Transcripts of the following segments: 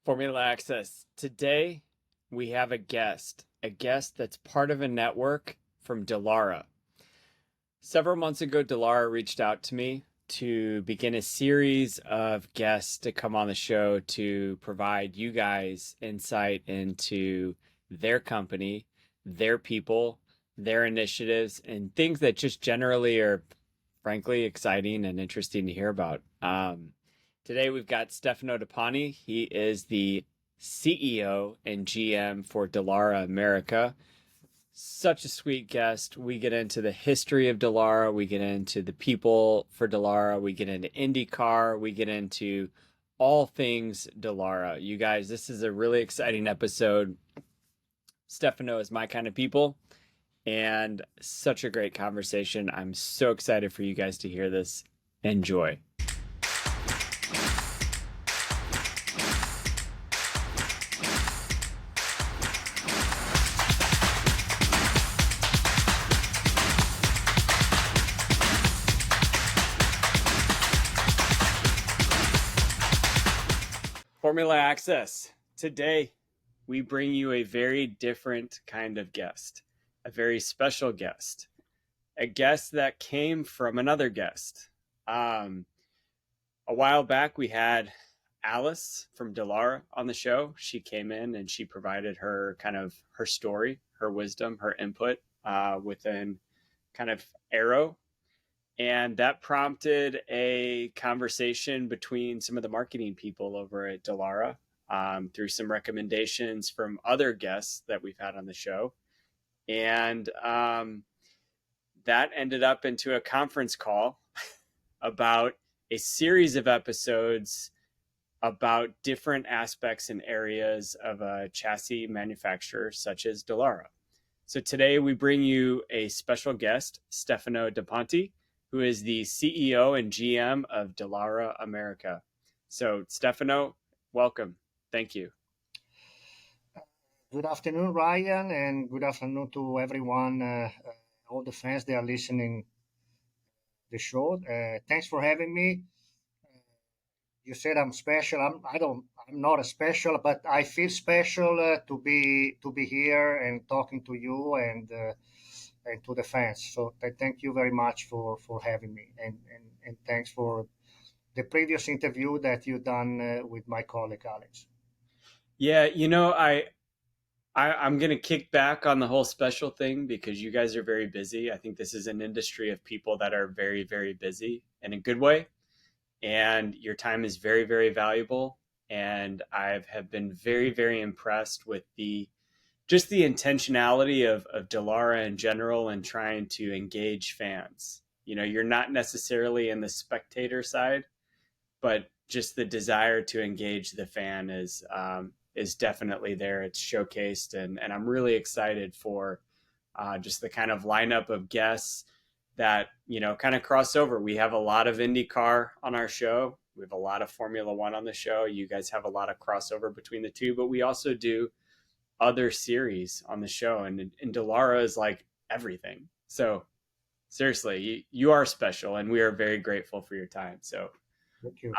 Formula Access. Today, we have a guest that's part of a network from Dallara. Several months ago, Dallara reached out to me to begin a series of guests to come on the show to provide you guys insight into their company, their people, their initiatives, and things that just generally are frankly exciting and interesting to hear about. Today we've got Stefano Deponti. He is the CEO and GM for Dallara America. Such a sweet guest. We get into the history of Dallara. We get into the people for Dallara. We get into IndyCar. We get into all things Dallara. You guys, this is a really exciting episode. Stefano is my kind of people and such a great conversation. I'm so excited for you guys to hear this. Enjoy. Formula Access. Today, we bring you a very different kind of guest, a very special guest, a guest that came from another guest. A while back, we had Alice from Dallara on the show. She came in and she provided her her story, her wisdom, her input within kind of Arrow. And that prompted a conversation between some of the marketing people over at Dallara through some recommendations from other guests that we've had on the show. And that ended up into a conference call about a series of episodes about different aspects and areas of a chassis manufacturer such as Dallara. So today we bring you a special guest, Stefano Deponti, who is the CEO and GM of Dallara America. So, Stefano, welcome. Thank you. Good afternoon, Ryan, and good afternoon to everyone, all the fans that are listening the show. Thanks for having me. You said I'm special. I'm not a special, but I feel special to be here and talking to you and to the fans. So thank you very much for having me, and thanks for the previous interview that you done with my colleague Alex. Yeah, I'm going to kick back on the whole special thing because you guys are very busy. I think this is an industry of people that are very, very busy in a good way. And your time is very, very valuable. And have been very, very impressed with just the intentionality of Dallara in general and trying to engage fans. You're not necessarily in the spectator side, but just the desire to engage the fan is definitely there. It's showcased, and I'm really excited for just the kind of lineup of guests that kind of cross over. We have a lot of IndyCar on our show. We have a lot of Formula One on the show. You guys have a lot of crossover between the two, but we also do other series on the show, and Dallara is like everything. So seriously, you are special, and we are very grateful for your time. So Thank you.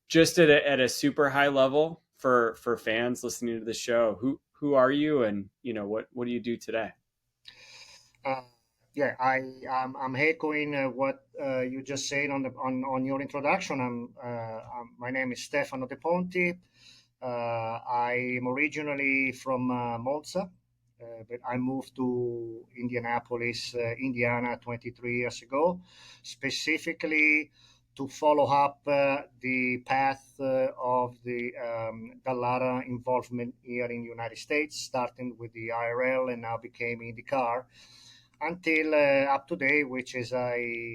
Just at a super high level for fans listening to the show, who are you, and what do you do today? Yeah, I'm echoing what you just said on your introduction. My name is Stefano Deponti. I'm originally from Monza, but I moved to Indianapolis, Indiana, 23 years ago, specifically to follow up the path of the Dallara involvement here in the United States, starting with the IRL and now became IndyCar until up to date, which is I'm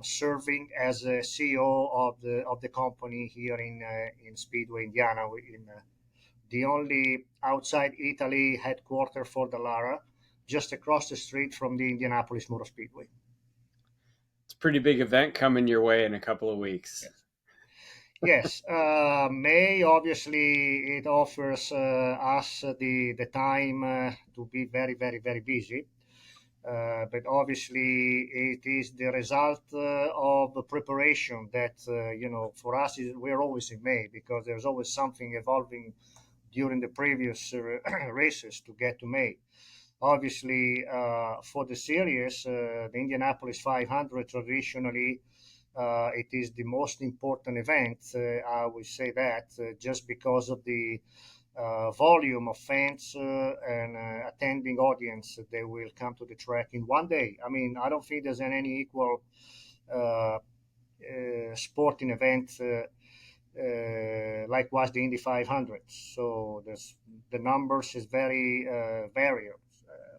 serving as a CEO of the company here in Speedway, Indiana, in the only outside Italy headquarter for Dallara, just across the street from the Indianapolis Motor Speedway. It's a pretty big event coming your way in a couple of weeks. Yes, May obviously it offers us the time to be very, very, very busy. But obviously, it is the result of the preparation that, for us, we're always in May because there's always something evolving during the previous races to get to May. Obviously, for the series, the Indianapolis 500 traditionally it is the most important event. I would say that just because of the volume of fans and attending audience, they will come to the track in one day. I mean, I don't think there's any equal uh, sporting event like was the Indy 500. So the numbers is very varied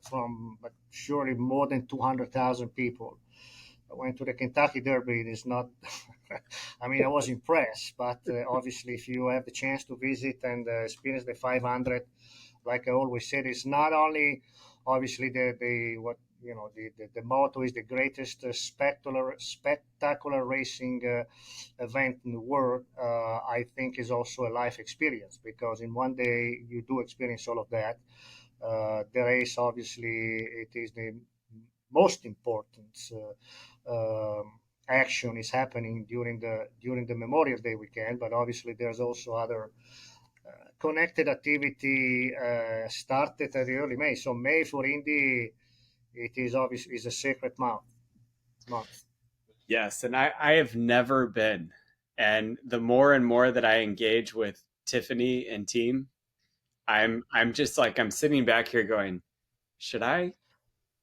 from but surely more than 200,000 people. I went to the Kentucky Derby. It is not. I mean, I was impressed, but obviously, if you have the chance to visit and experience the 500, like I always said, it's not only obviously the what the motto is the greatest spectacular racing event in the world. I think is also a life experience because in one day you do experience all of that. The race, obviously, it is the most important action is happening during the Memorial Day weekend, but obviously there's also other connected activity started at early May. So May for Indy, it is obviously is a sacred month. Yes, and I have never been. And the more and more that I engage with Tiffany and team, I'm just like I'm sitting back here going, should I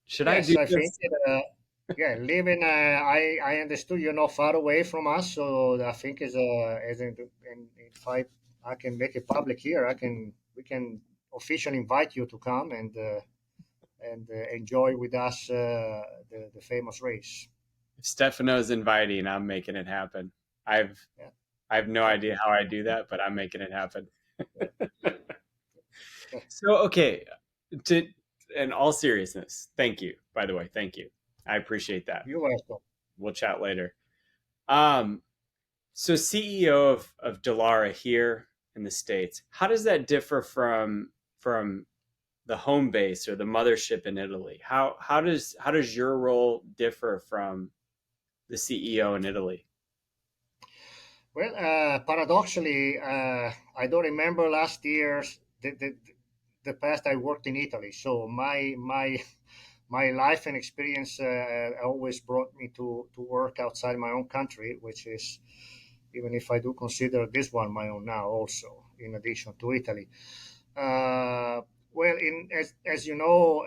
should I Yes, do I think this? yeah, living. I understood you're not far away from us, so I think as in if I can make it public here, we can officially invite you to come and enjoy with us the famous race. If Stefano's inviting, I'm making it happen. I've Yeah, I have no yeah, idea how I do that, but I'm making it happen. yeah, yeah. So okay, to in all seriousness, thank you. By the way, thank you. I appreciate that. You're welcome. We'll chat later. Um, so CEO of Dallara here in the States, how does that differ from the home base or the mothership in Italy? How does your role differ from the CEO in Italy? Well, paradoxically, I don't remember last year's the past I worked in Italy, so my life and experience always brought me to work outside my own country, which is even if I do consider this one my own now, also in addition to Italy. Uh, well, as you know,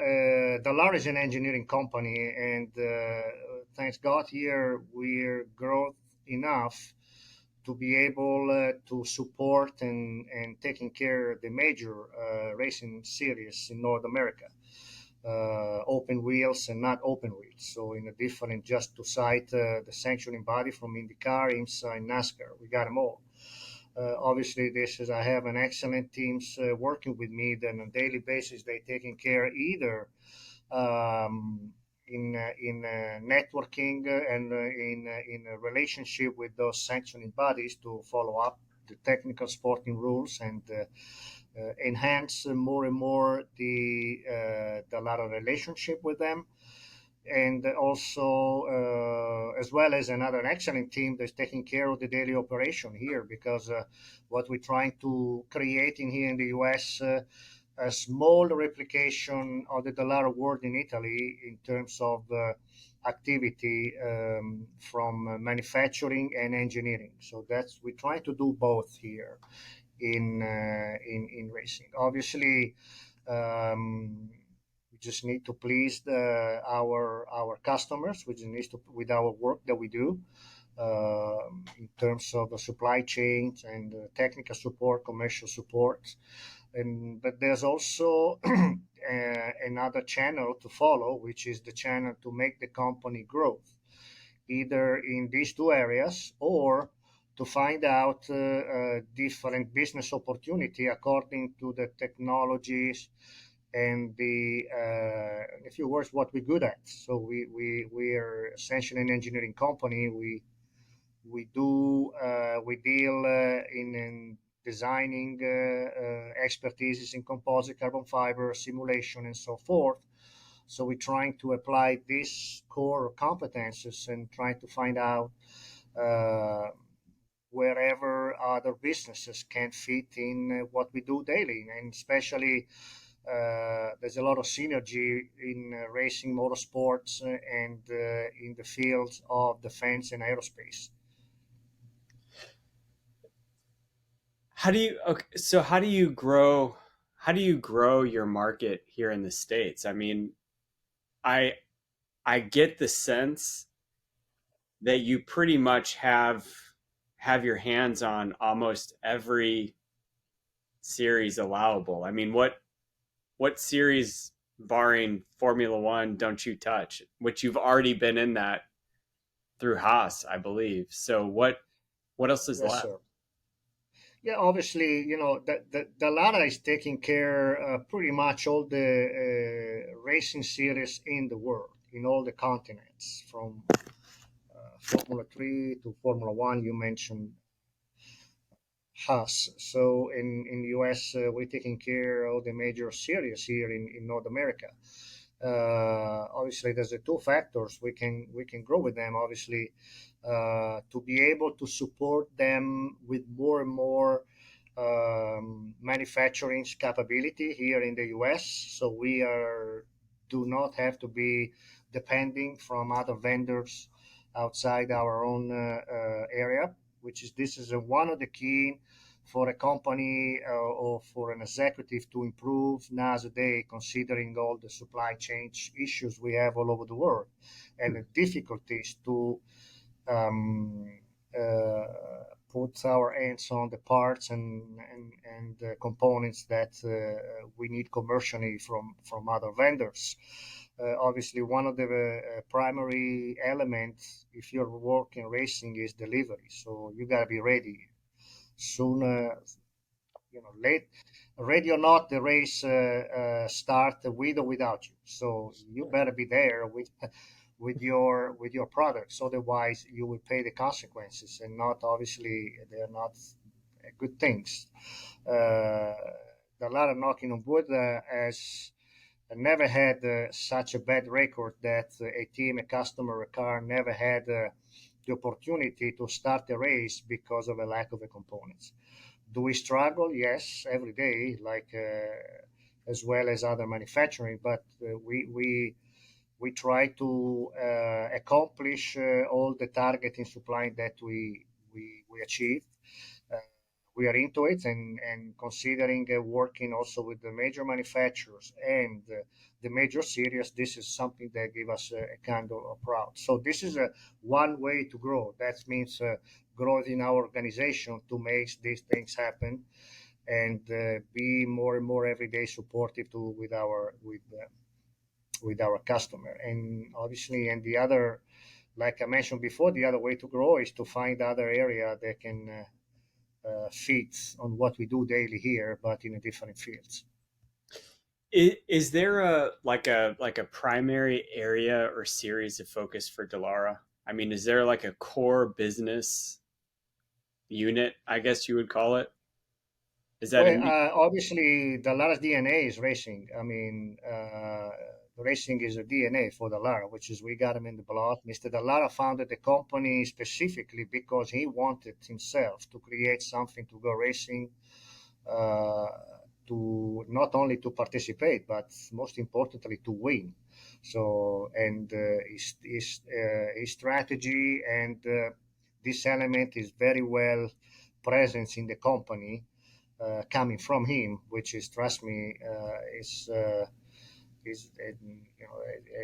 Dallara is an engineering company, and thanks God here we're growth enough to be able to support and taking care of the major racing series in North America, open wheels and not open wheels. So in a different, just to cite the sanctioning body from IndyCar, IMSA, and NASCAR, we got them all. Obviously, this is I have an excellent teams working with me. Then on a daily basis, they taking care either um, in networking and in a relationship with those sanctioning bodies to follow up the technical sporting rules and enhance more and more the lot of relationship with them and also as well as another excellent team that's taking care of the daily operation here because what we're trying to create in here in the US a small replication of the Dallara world in Italy in terms of activity from manufacturing and engineering. So that's we're trying to do both here in racing. Obviously, we just need to please our customers. We just need to with our work that we do in terms of the supply chains and technical support, commercial support. And but there's also another channel to follow, which is the channel to make the company grow either in these two areas or to find out different business opportunity according to the technologies and the in a few words what we're good at. So we are essentially an engineering company. We deal in designing expertise in composite carbon fiber simulation and so forth, So we're trying to apply these core competences and trying to find out uh, wherever other businesses can fit in what we do daily, and especially there's a lot of synergy in racing, motorsports, and in the fields of defense and aerospace. How do you grow? How do you grow your market here in the States? I mean, I I get the sense that you pretty much have your hands on almost every series allowable. I mean, what series barring Formula 1 don't you touch? Which you've already been in that through Haas, I believe. So what else is Yes, left? sir. Yeah, obviously, the Lara is taking care pretty much all the racing series in the world, in all the continents, from Formula 3 to Formula 1. You mentioned Haas. So in the US, we're taking care of the major series here in North America. Obviously, there's the two factors we can grow with them. Obviously, to be able to support them with more and more manufacturing capability here in the US, so we are do not have to be depending from other vendors outside our own area, which is this is one of the key for a company or for an executive to improve nowadays, considering all the supply chain issues we have all over the world and the difficulties to um, uh, put our hands on the parts and the components that we need commercially from other vendors. Obviously, one of the primary elements if you're working racing is delivery. So you got to be ready sooner, late, ready or not, the race start with or without you. So you better be there with your products. Otherwise, you will pay the consequences, and not obviously they're not good things. A lot of knocking on wood has never had such a bad record that a team, a customer, a car never had the opportunity to start a race because of a lack of the components. Do we struggle? Yes, every day, like as well as other manufacturing, but we try to accomplish all the target in supply that we achieve. Uh, we are into it, and considering working also with the major manufacturers and the major series, this is something that give us a kind of proud. So this is one way to grow. That means growth in our organization to make these things happen and be more and more every day supportive to with our customer. And obviously, and the other, like I mentioned before, the other way to grow is to find other area that can fit on what we do daily here, but in a different fields. Is there a primary area or series of focus for Dallara? I mean, is there like a core business unit, I guess you would call it? Is that Well, Indy? obviously, the Lara's DNA is racing. I mean, racing is a DNA for the Lara, which is we got him in the blood. Mr. Dallara founded the company specifically because he wanted himself to create something to go racing, uh, to not only to participate, but most importantly to win. So, and his strategy and this element is very well present in the company coming from him, which is, trust me,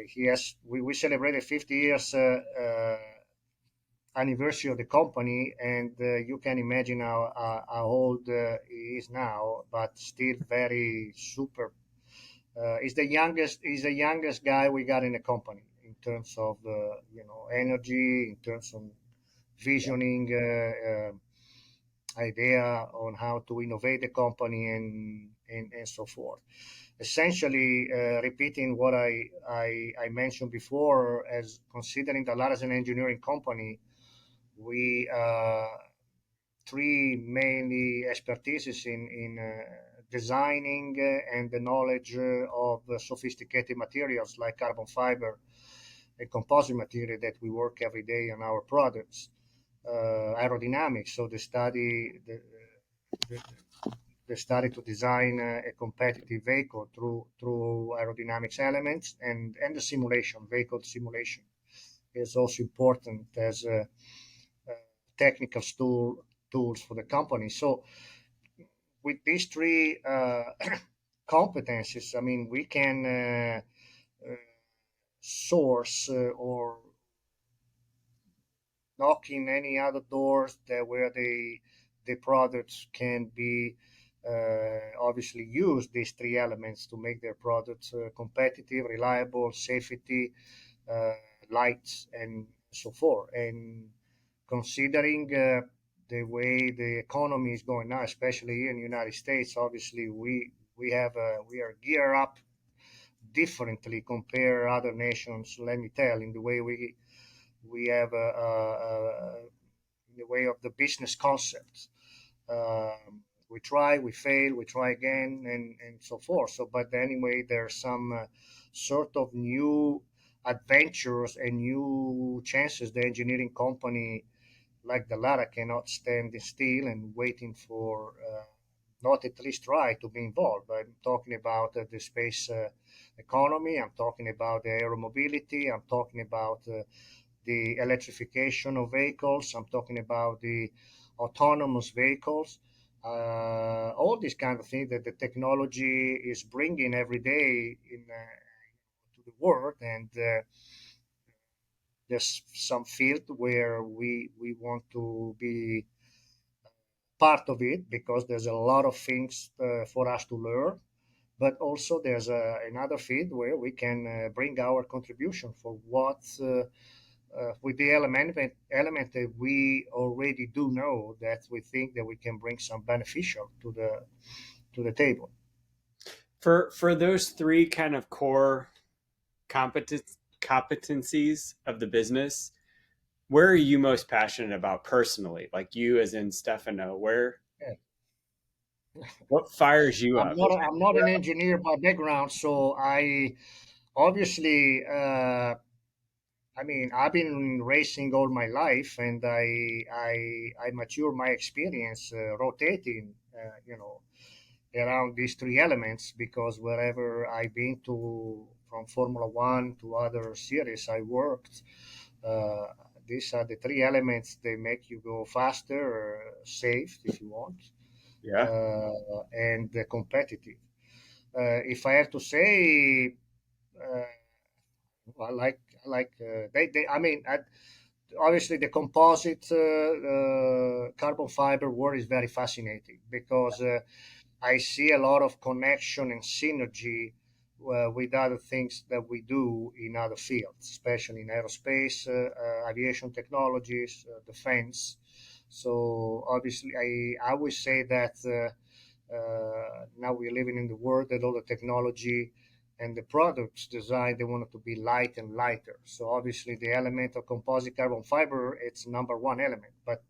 he has. We celebrated 50 years anniversary of the company, and you can imagine how old he is now, but still very super. He's the youngest guy we got in the company in terms of energy, in terms of Yeah. visioning. Idea on how to innovate the company and so forth. Essentially, repeating what I mentioned before, as considering Dallara as an engineering company, we three mainly expertises in designing and the knowledge of sophisticated materials like carbon fiber and composite material that we work every day on our products. Aerodynamics, so the, the study to design a competitive vehicle through aerodynamics elements and the simulation, vehicle simulation is also important as technical tools for the company. So with these three competencies, I mean, we can uh, source or knocking any other doors that where the products can be obviously use these three elements to make their products competitive, reliable, safety, uh, light, and so forth. And considering the way the economy is going now, especially here in the United States, obviously we are geared up differently compare other nations. Let me tell, in the way we have in the way of the business concepts. We try, we fail, we try again, and so forth. So, but anyway, there's some sort of new adventures and new chances the engineering company like Dallara cannot stand still and waiting for not at least try to be involved. I'm talking about the space economy. I'm talking about the air mobility. I'm talking about the electrification of vehicles. I'm talking about the autonomous vehicles. All these kind of things that the technology is bringing every day to the world, and there's some field where we want to be part of it because there's a lot of things for us to learn. But also there's another field where we can bring our contribution for what with the element that we already do know that we think that we can bring some beneficial to the table. For those three kind of core competencies of the business, where are you most passionate about personally? Like you, as in Stefano, where Yeah. what fires you up? I'm not an engineer by background, so I obviously I mean, I've been racing all my life, and I mature my experience rotating, around these three elements because wherever I've been to, from Formula One to other series I worked, uh, these are the three elements. They make you go faster, safe if you want, Yeah. and competitive. If I have to say. Uh, I like they I mean obviously the composite carbon fiber world is very fascinating because I see a lot of connection and synergy with other things that we do in other fields, especially in aerospace, aviation technologies, defense. So obviously, I would say that now we're living in the world that all the technology and the products design they want it to be light and lighter. So obviously, the element of composite carbon fiber it's number one element. But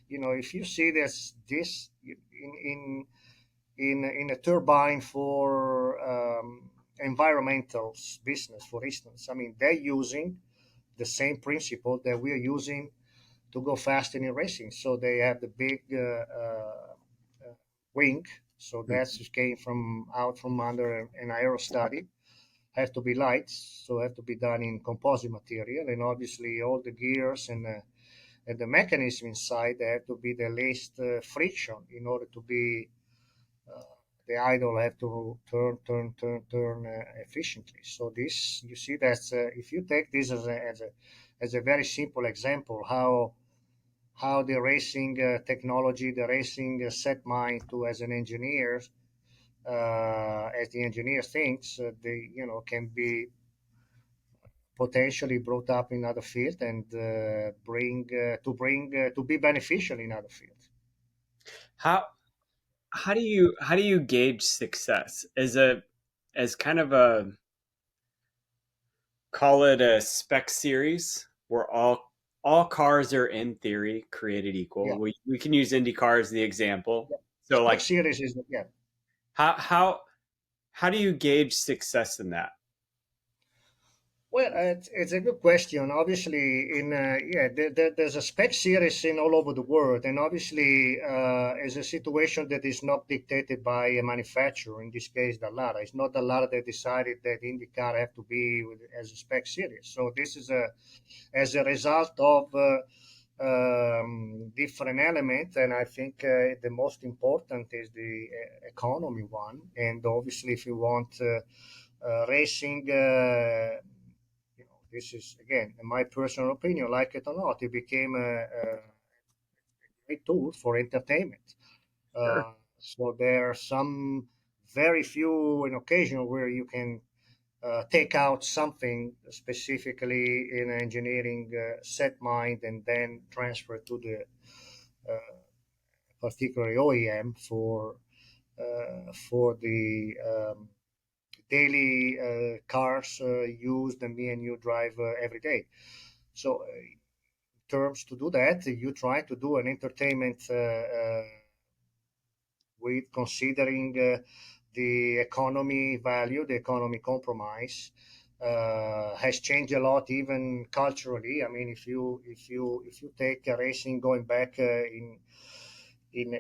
if you see this in a turbine for environmental business, for instance. I mean, they're using the same principle that we are using to go fast in racing. So they have the big wing. So that's came from out from under an aero study. Have to be light, so have to be done in composite material, and obviously all the gears and the mechanism inside they have to be the least friction in order to be uh, the idle have to turn efficiently. So this, you see, that's if you take this as a very simple example, how the racing technology, the racing set mind to as an engineer, as the engineer thinks, they can be potentially brought up in other field and bring to be beneficial in other fields. How how do you gauge success as kind of a call it a spec series where all cars are in theory created equal. Yeah, We can use IndyCar as the example. yeah. So Spec like series is yeah. How do you gauge success in that? Well, it's a good question. Obviously, there's a spec series in all over the world, and obviously, it's a situation that is not dictated by a manufacturer. In this case, Dallara. It's not Dallara that decided that IndyCar have to be as a spec series. So this is as a result of different elements, and I think the most important is the economy one. And obviously, if you want racing. This is again in my personal opinion, like it or not, it became a great tool for entertainment. Sure. So there are some very few in occasion where you can take out something specifically in engineering set mind and then transfer to the particular OEM for the daily cars used and me and you drive every day. So terms to do that, you try to do an entertainment with considering the economy value, the economy compromise. Has changed a lot, even culturally. I mean, if you take racing going back in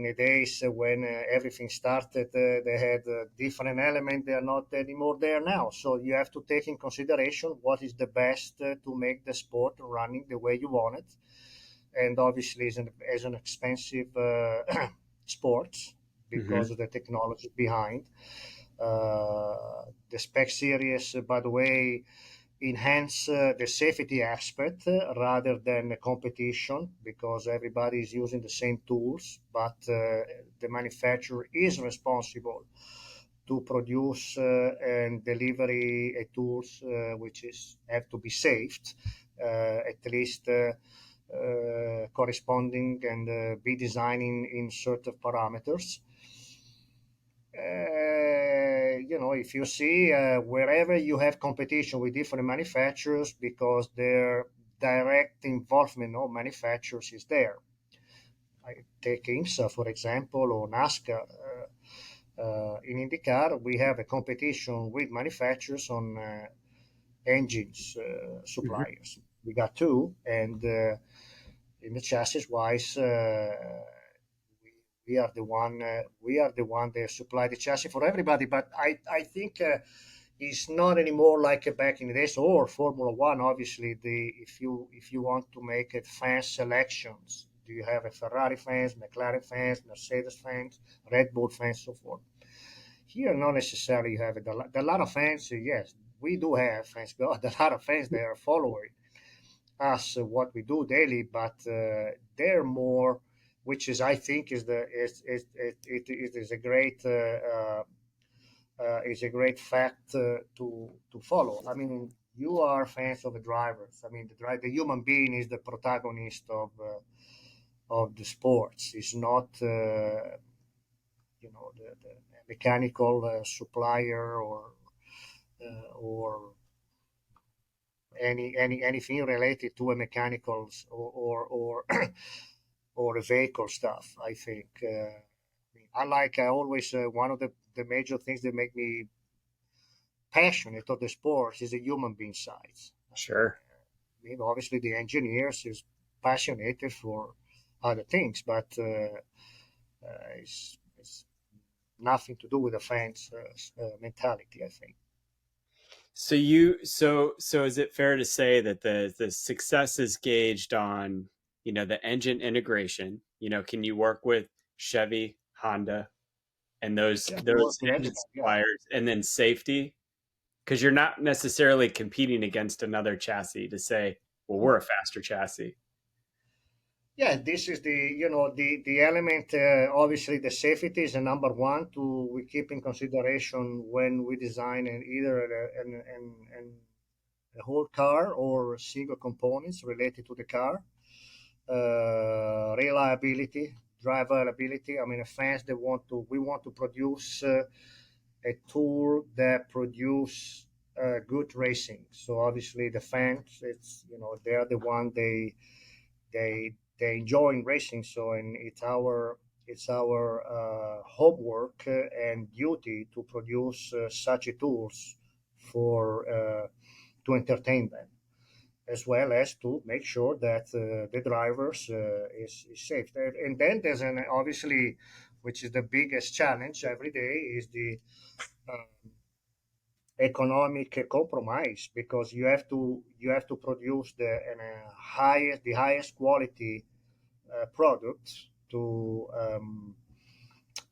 a days when everything started, they had a different element. They are not anymore there now. So you have to take in consideration what is the best to make the sport running the way you want it. And obviously, as an expensive sport Hmm. because of the technology behind. The spec series, by the way, enhance the safety aspect rather than the competition because everybody is using the same tools, but the manufacturer is responsible to produce and delivery a tools which is have to be saved, at least corresponding and be designing in certain parameters. If you see wherever you have competition with different manufacturers, because their direct involvement of manufacturers is there. I take IMSA, for example, or NASCAR. In IndyCar, we have a competition with manufacturers on engines Hmm. suppliers. We got two, and in the chassis wise, we are the one that supply the chassis for everybody. But I think it's not anymore like back in the days or Formula One. Obviously, the if you want to make it fan selections, do you have a Ferrari fans, McLaren fans, Mercedes fans, Red Bull fans, so forth. Here, not necessarily you have a lot of fans. Yes, we do have fans. But a lot of fans they are following us what we do daily, but they're more, which is I think is the it is a great is a great fact to follow. I mean, you are fans of the drivers. I mean, the human being is the protagonist of the sports. It's not the mechanical supplier or anything related to a mechanicals or or a vehicle stuff. I think I always one of the major things that make me passionate of the sports is the human being side. Sure. Obviously the engineers is passionate for other things, but it's nothing to do with the fans' mentality. I think. So is it fair to say that the success is gauged on, the engine integration? Can you work with Chevy, Honda, and those Yeah, we work those with engine everybody. Yeah. suppliers, and then safety? Because you're not necessarily competing against another chassis to say, well, we're a faster chassis. Yeah, this is the element. Obviously, the safety is a number one to we keep in consideration when we design either a whole car or single components related to the car. Reliability, drivability. I mean, fans they want to we want to produce a tool that produce good racing. So obviously, the fans, it's they are the one they enjoy racing. So and it's our homework and duty to produce such tools for to entertain them, as well as to make sure that the drivers is safe. And then there's an obviously, which is the biggest challenge every day, is the uh, economic compromise, because you have to produce the highest quality product to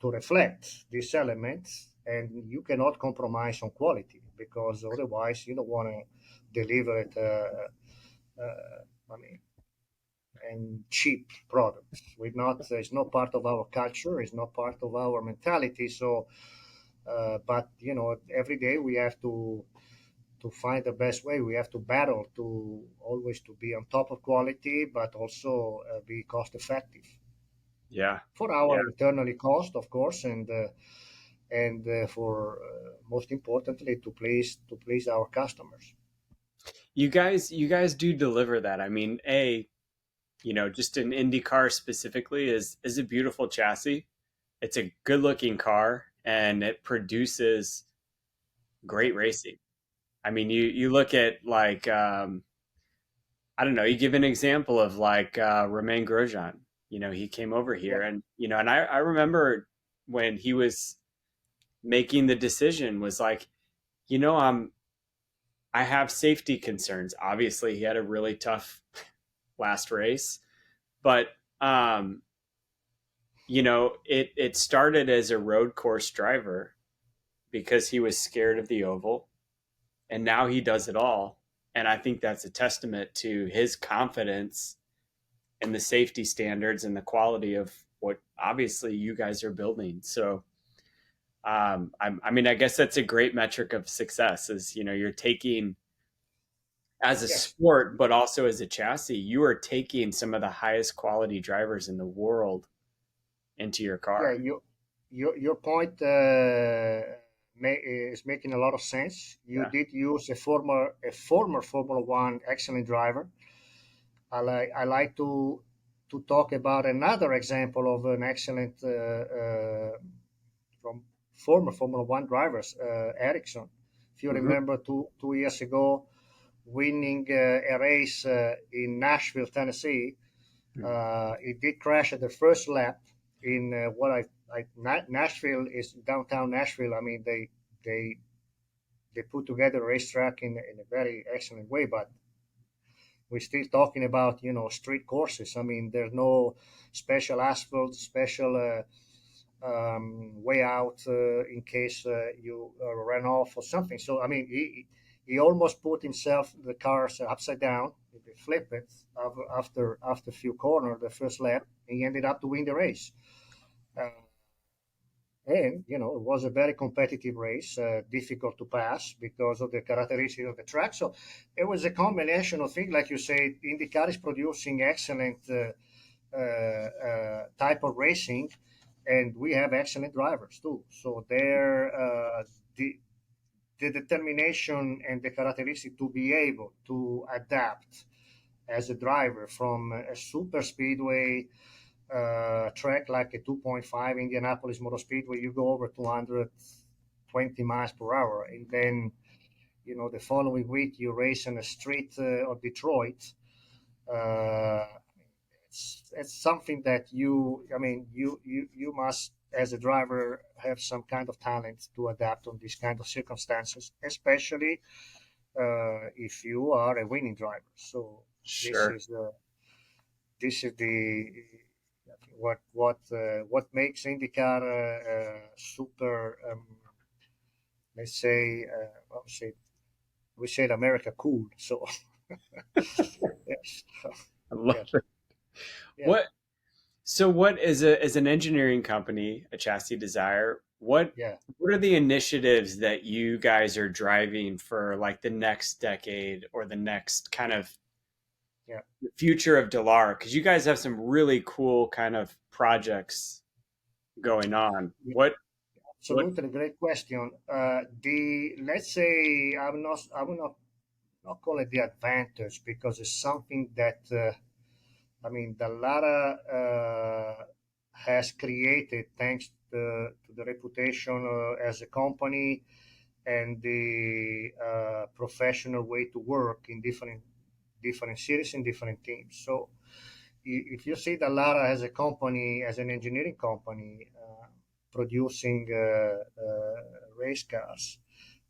reflect these elements, and you cannot compromise on quality, because otherwise you don't want to deliver it. I mean, and cheap products. We're not. It's not part of our culture. It's not part of our mentality. So, but every day we have to find the best way. We have to battle to always to be on top of quality, but also be cost effective Yeah. for Yeah. our internally cost, of course, and for most importantly to please our customers. You guys do deliver that. I mean, just an Indy car specifically is a beautiful chassis. It's a good looking car and it produces great racing. I mean, you look at like I don't know, you give an example of like Romain Grosjean. He came over Yeah, here and I remember when he was making the decision was like, I have safety concerns. Obviously, he had a really tough last race, but it started as a road course driver because he was scared of the oval, and now he does it all. And I think that's a testament to his confidence in the safety standards and the quality of what obviously you guys are building. So, I mean, I guess that's a great metric of success is, you're taking as a yes, sport, but also as a chassis, you are taking some of the highest quality drivers in the world into your yeah. car. Your point is making a lot of sense. You Yeah. did use a former Formula One excellent driver. I like to talk about another example of an excellent from former Formula One drivers, Ericsson. If you Hmm. remember, two years ago, winning a race in Nashville, Tennessee, it did crash at the first lap in Nashville is downtown Nashville. I mean, they they put together a racetrack in a very excellent way, but we're still talking about street courses. I mean, there's no special asphalt, special way out in case you ran off or something. So I mean, he almost put himself the cars upside down. They flip it after a few corners, the first lap. He ended up to win the race. Uh, and it was a very competitive race, difficult to pass because of the characteristics of the track. So it was a combination of things, like you say. IndyCar is producing excellent type of racing, and we have excellent drivers too. So the determination and the characteristic to be able to adapt as a driver from a super speedway track like a 2.5 Indianapolis Motor Speedway, you go over 220 miles per hour, and then the following week you race in a street of Detroit. Uh, it's something that you must, as a driver, have some kind of talent to adapt on these kind of circumstances, especially if you are a winning driver. So this Sure. is the this is the what makes IndyCar super. Let's say, we said America cool. So yes, I yeah, love it. yeah, What So what as an engineering company, a chassis desire, yeah, what are the initiatives that you guys are driving for like the next decade or the next kind of yeah. future of Dallara? Because you guys have some really cool kind of projects going on. Yeah. What Absolutely, great question. The let's say I will not call it the advantage, because it's something that Dallara has created, thanks the reputation as a company and the professional way to work in different cities and different teams. So if you see Dallara as a company, as an engineering company, producing race cars,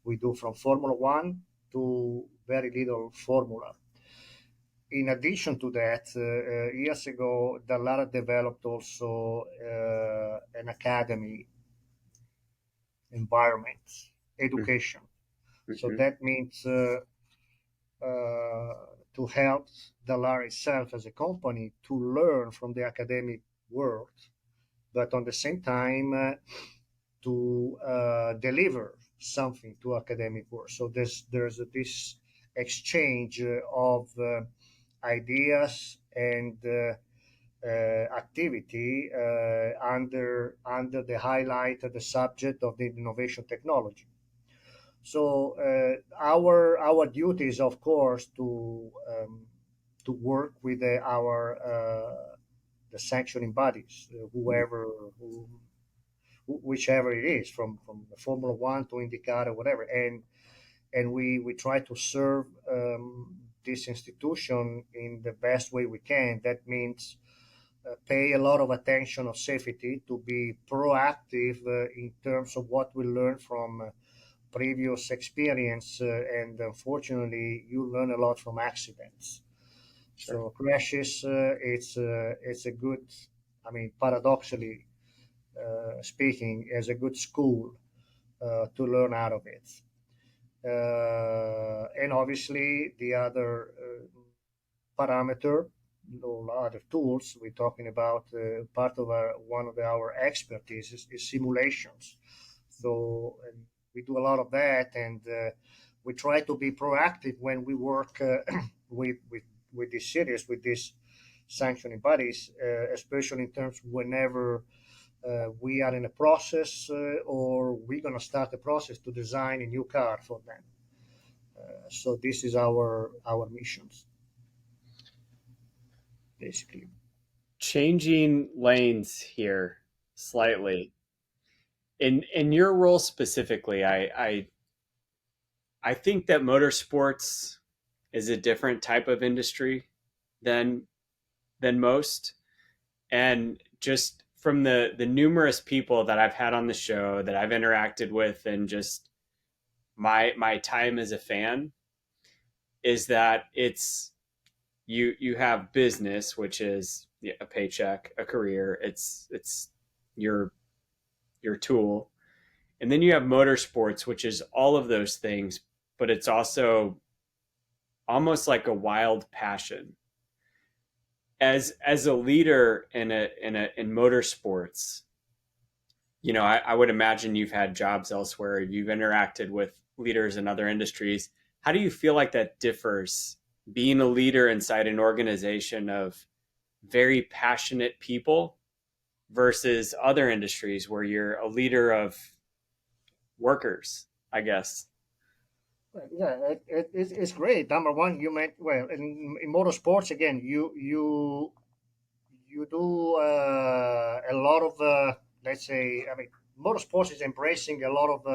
we do from Formula One to very little Formula. In addition to that, years ago, Dallara developed also an academy environment, education. So Mm-hmm. that means to help Dallara itself as a company to learn from the academic world, but on the same time to deliver something to academic world. So there's this exchange of ideas and activity under the highlight of the subject of the innovation technology. So our duty is, of course, to work with our the sanctioning bodies, whichever it is, from the Formula One to IndyCar or whatever, and we try to serve this institution in the best way we can. That means pay a lot of attention of safety, to be proactive in terms of what we learn from previous experience, and unfortunately, you learn a lot from accidents. Sure. So crashes, it's a good, I mean, paradoxically speaking, as a good school to learn out of it. And obviously, the other parameter, other tools we're talking about, part of one of our expertise is simulations. So we do a lot of that, and we try to be proactive when we work with these series, with these sanctioning bodies, especially in terms whenever we are in a process or we're going to start a process to design a new car for them. So this is our missions, basically. Changing lanes here slightly. In your role specifically, I think that motorsports is a different type of industry than most. And just from the numerous people that I've had on the show, that I've interacted with, and just my time as a fan, is that it's you have business, which is a paycheck, a career. It's your tool, and then you have motorsports, which is all of those things, but it's also almost like a wild passion. As a leader in motorsports, I would imagine you've had jobs elsewhere, you've interacted with leaders in other industries. How do you feel like that differs, being a leader inside an organization of very passionate people versus other industries where you're a leader of workers, I guess? Yeah, it's great. Number one, you meant well in motorsports again. You do a lot of let's say, I mean, motorsports is embracing a lot of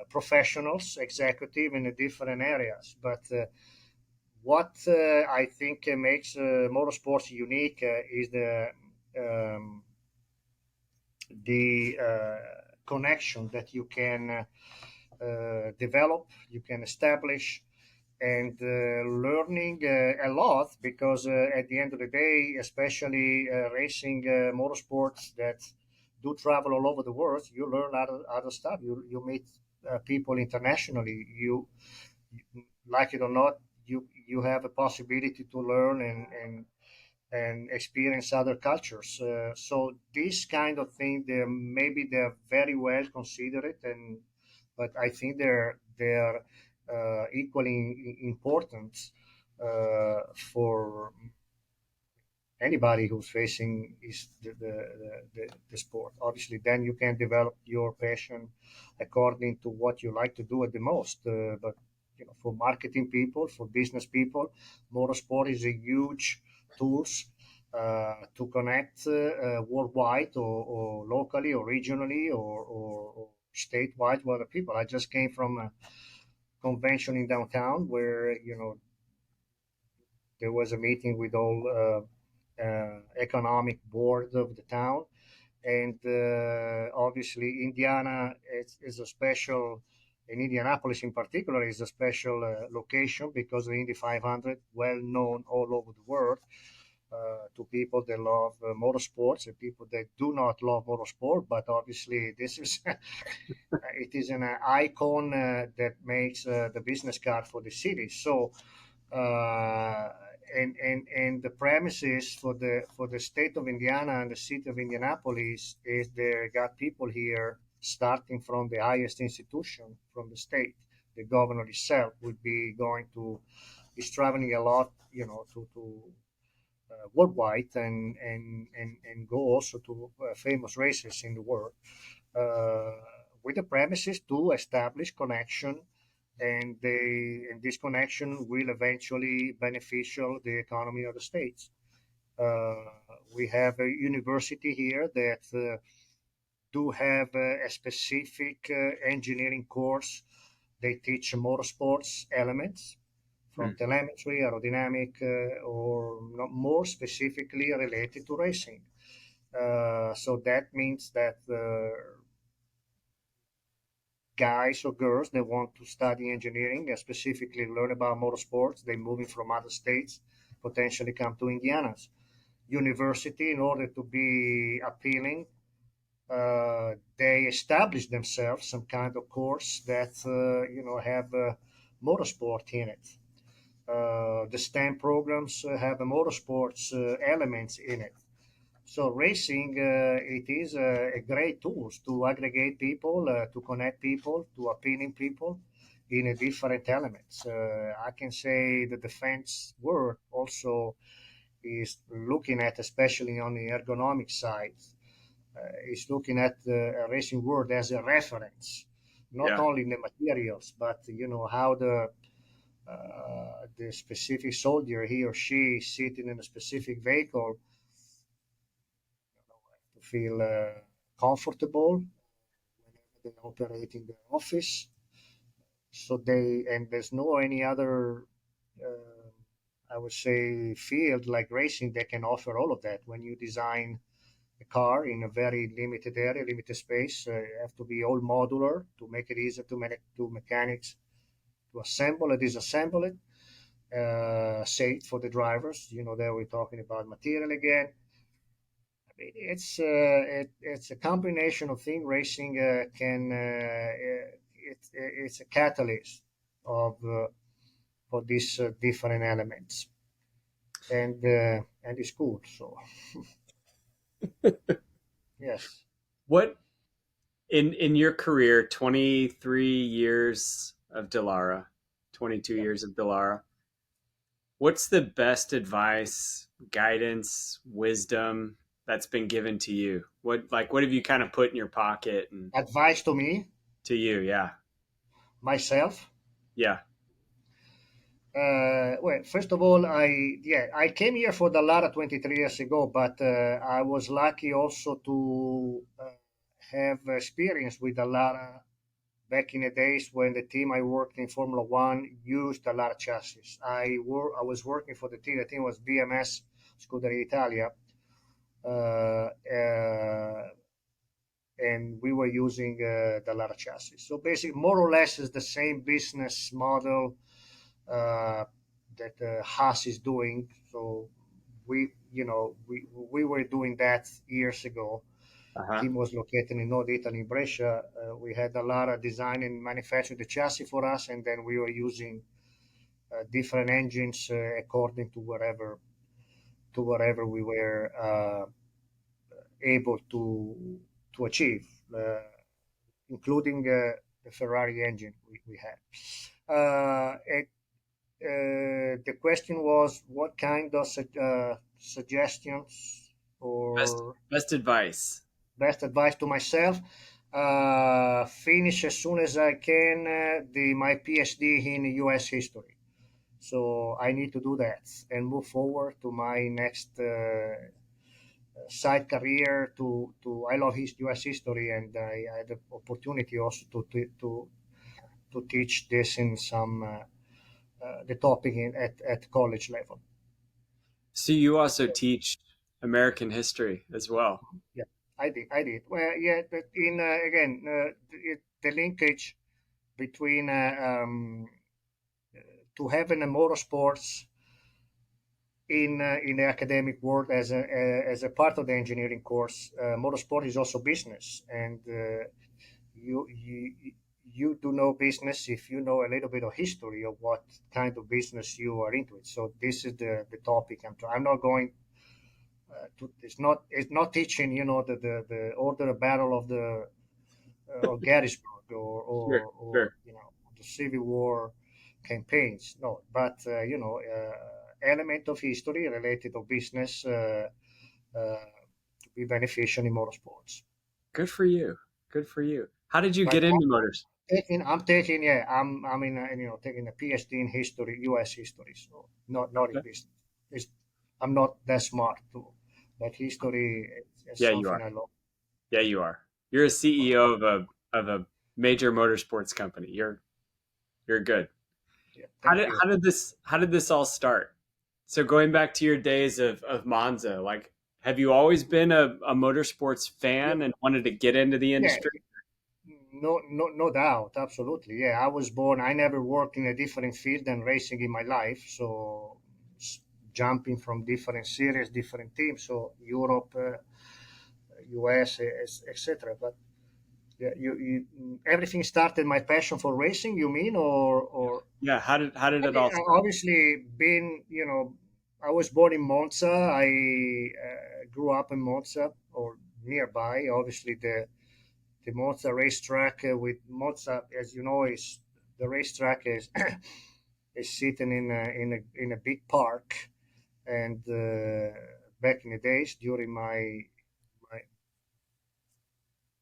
professionals, executive in the different areas. But what I think makes motorsports unique is the connection that you can develop, you can establish, and learning a lot, because at the end of the day, especially racing motorsports that do travel all over the world, you learn other stuff. You meet people internationally. You, like it or not, you have a possibility to learn and experience other cultures. So this kind of thing, they're very well considered, but I think they're equally important for anybody who's facing is the sport. Obviously, then you can develop your passion according to what you like to do at the most. But for marketing people, for business people, motorsport is a huge tools to connect worldwide or locally or regionally or statewide with other people. I just came from a convention in downtown where there was a meeting with all economic board of the town, and obviously Indiana is a special. In Indianapolis, in particular, is a special location because the Indy 500, well known all over the world to people that love motorsports and people that do not love motorsport. But obviously, this is it is an icon that makes the business card for the city. So, and the premises for the state of Indiana and the city of Indianapolis is they got people here starting from the highest institution from the state. The governor itself would be going to is traveling a lot, to worldwide and go also to famous races in the world uh, with the premises to establish connection, and this connection will eventually beneficial the economy of the states. Uh, we have a university here that do have a specific engineering course. They teach motorsports elements from Hmm. telemetry, aerodynamic, or more specifically related to racing. So that means that guys or girls that want to study engineering and specifically learn about motorsports, they moving from other states, potentially come to Indiana's university in order to be appealing. They establish themselves some kind of course that have motorsport in it. The STEM programs have a motorsports elements in it. So racing, it is a great tool to aggregate people, to connect people, to appealing people in a different elements. I can say the defense world also is looking at, especially on the ergonomic side, is looking at the racing world as a reference, not Yeah. only in the materials, but how the specific soldier, he or she, sitting in a specific vehicle to feel comfortable whenever they operate in the office. So there's no any other, I would say, field like racing that can offer all of that. When you design a car in a very limited area, limited space, you have to be all modular to make it easier to mechanics to assemble and disassemble it. Safe for the drivers. There we're talking about material again. It's a combination of thing. Racing can it's a catalyst of for these different elements, and it's cool. So yes, What in your career, 23 years of Dallara, 22 yeah. years of Dallara, what's the best advice, guidance, wisdom that's been given to you? What have you kind of put in your pocket and Advice to me to you? Yeah. myself. Yeah. Well, first of all, I came here for Dallara 23 years ago, but I was lucky also to have experience with Dallara back in the days when the team I worked in Formula One used Dallara chassis. I was working for the team was BMS Scuderia Italia, uh, uh, and we were using Dallara chassis. So basically, more or less, is the same business model uh, that Haas is doing. So we were doing that years ago. Uh-huh. Team was located in North Italy, in Brescia. We had a lot of design and manufacture the chassis for us, and then we were using different engines according to whatever we were able to achieve, including the Ferrari engine we had. It, the question was what kind of suggestions Best or best advice. best advice to myself. Finish as soon as I can my PhD in US history. So I need to do that and move forward to my next side career. To I love his U.S. history, and I had the opportunity also to teach this in some the topic at college level. So you also teach American history as well. Yeah, I did. I did. Well, yeah. But in again, the linkage between to having a motorsports in the academic world as a part of the engineering course. Motorsport is also business, and you do know business if you know a little bit of history of what kind of business you are into it. So this is the topic I'm not going it's not teaching the order battle of the of Gettysburg Sure, or sure. the Civil War campaigns. No, but element of history related to business to be beneficial in motorsports. Good for you. Good for you. How did you But get into motors? I'm in taking a PhD in history, U.S. history, so not in Okay. business. It's, I'm not that smart too, but history is Yeah, you something are. I love. Yeah, you are. You're a CEO of a major motorsports company. You're good. Yeah, thank you. How did this all start? So going back to your days of Monza, like have you always been a motorsports Yeah, fan and wanted to get into the yeah, industry? no doubt, absolutely. Yeah, I was born. I never worked in a different field than racing in my life, so jumping from different series, different teams, so Europe, US, etc. But yeah, everything started my passion for racing. You mean, or Yeah, how did I it mean, all start? obviously, being I was born in Monza. I grew up in Monza or nearby. Obviously, the Monza racetrack with Monza, as you know, is the racetrack is is sitting in a big park. And back in the days, during my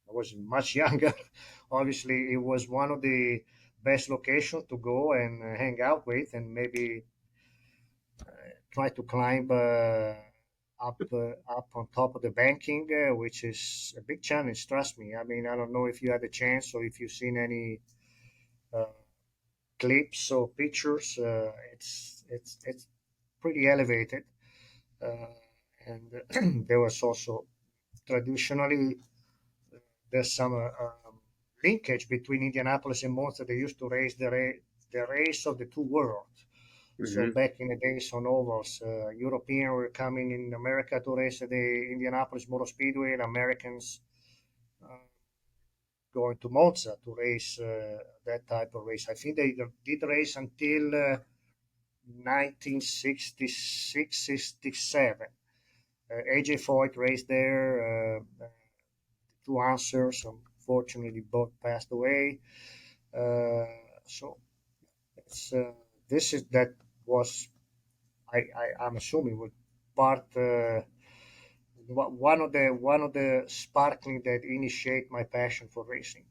I was much younger. Obviously, it was one of the best locations to go and hang out with, and maybe try to climb up on top of the banking, which is a big challenge. Trust me. I mean, I don't know if you had a chance or if you've seen any uh, clips or pictures. It's pretty elevated, uh, and there was also traditionally there's some linkage between Indianapolis and Monza. They used to race the race of the two worlds. So Hmm. back in the days on ovals, Europeans were coming in America to race at the Indianapolis Motor Speedway, and Americans uh, going to Monza to race that type of race. I think they did race until 1966, 67. AJ Foyt raced there. Two answers, unfortunately, both passed away. Uh, so it's this is that was I'm assuming was part one of the sparkling that initiate my passion for racing.